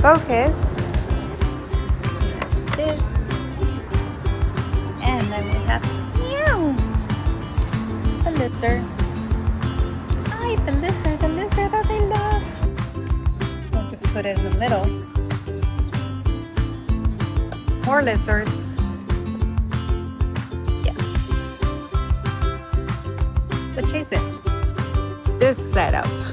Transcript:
focused. This. And then we have meow. The lizard. Hi, the lizard that I love. We'll just put it in the middle. More lizards. Yes. But chase it. This setup.